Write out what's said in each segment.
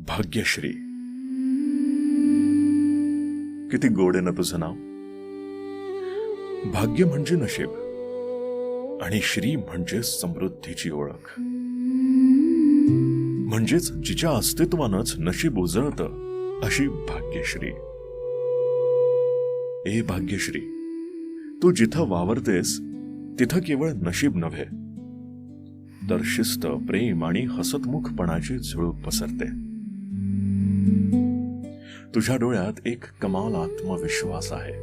भाग्यश्री. किती गोड आहे ना तुझं नाव. भाग्य म्हणजे नशीब आणि श्री म्हणजे समृद्धीची ओळख. म्हणजेच जिच्या अस्तित्वानंच नशीब उजळतं अशी भाग्यश्री. ए भाग्यश्री, तू जिथं वावरतेस तिथं केवळ नशीब नव्हे तर शिस्त, प्रेम आणि हसतमुखपणाची झुळूक पसरते. तुझ्या डोळ्यात एक कमाल आत्मविश्वास आहे,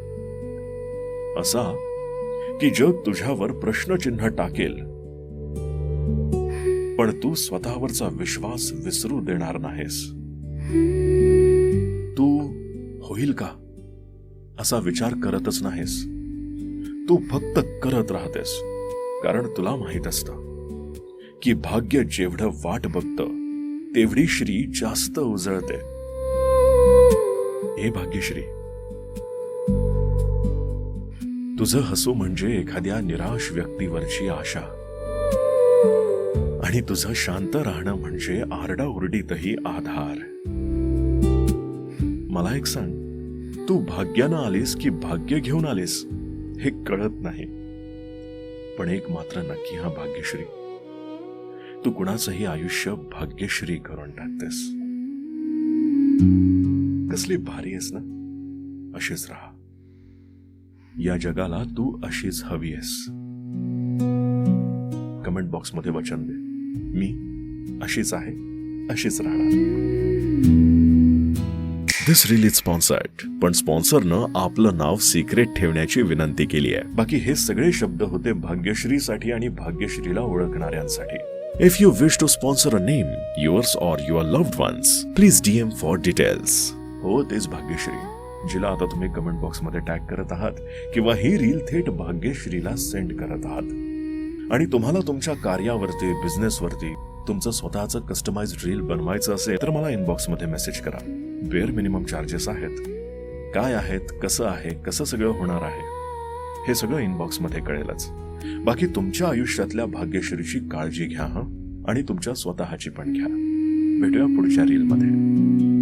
असा की जग तुझ्यावर प्रश्नचिन्ह टाकेल पण तू स्वतःवरचा विश्वास विसरू देणार नाहीस. तू होईल का असा विचार करतच नाहीस. तू फक्त करत राहतेस, कारण तुला माहित असतं की भाग्य जेवढं वाट बघतं तेवढी श्री जास्त उजळते. हे भाग्यश्री, तुझं हसू म्हणजे एखाद्या निराश व्यक्तीवरची आशा आणि तुझं शांत राहणं म्हणजे आरडाओरडीतही आधार. मला एक सांग, तू भाग्यानं आलीस की भाग्य घेऊन आलीस हे कळत नाही, पण एक मात्र नक्की हा भाग्यश्री, तू कुणाचंही आयुष्य भाग्यश्री करून टाकतेस. कसली भारी आहेस ना. अशीच राहा. या जगाला तू अशीच हवी आहेस. कमेंट बॉक्स मध्ये वचन दे, मी अशीच आहे, अशीच राहणार. दिस रील इज स्पॉन्सर्ड, पण स्पॉन्सरनं आपलं नाव सिक्रेट ठेवण्याची विनंती केली आहे. बाकी हे सगळे शब्द होते भाग्यश्रीसाठी आणि भाग्यश्रीला ओळखणाऱ्यांसाठी. If you wish to sponsor a name, yours or your loved ones, please DM for details. हो, तेच भाग्यश्री, जिला आता तुम्ही कमेंट बॉक्स मध्ये टॅग करत आहात किंवा ही रील थेट भाग्यश्रीला सेंड करत आहात. आणि तुम्हाला तुमच्या कार्यावरती, बिझनेसवरती तुमचं स्वतःचं कस्टमाइज्ड रील बनवायचं असेल तर मला इनबॉक्स मध्ये मेसेज करा. बेअर मिनिमम चार्जेस आहेत. काय आहेत, कसं आहे, कसं सगळं होणार आहे हे सगळं इनबॉक्स मध्ये कळेलच. बाकी तुमच्या आयुष्यातल्या भाग्यश्रीची काळजी घ्या आणि तुमच्या स्वतःची पण घ्या. भेटूया पुढच्या रील मध्ये.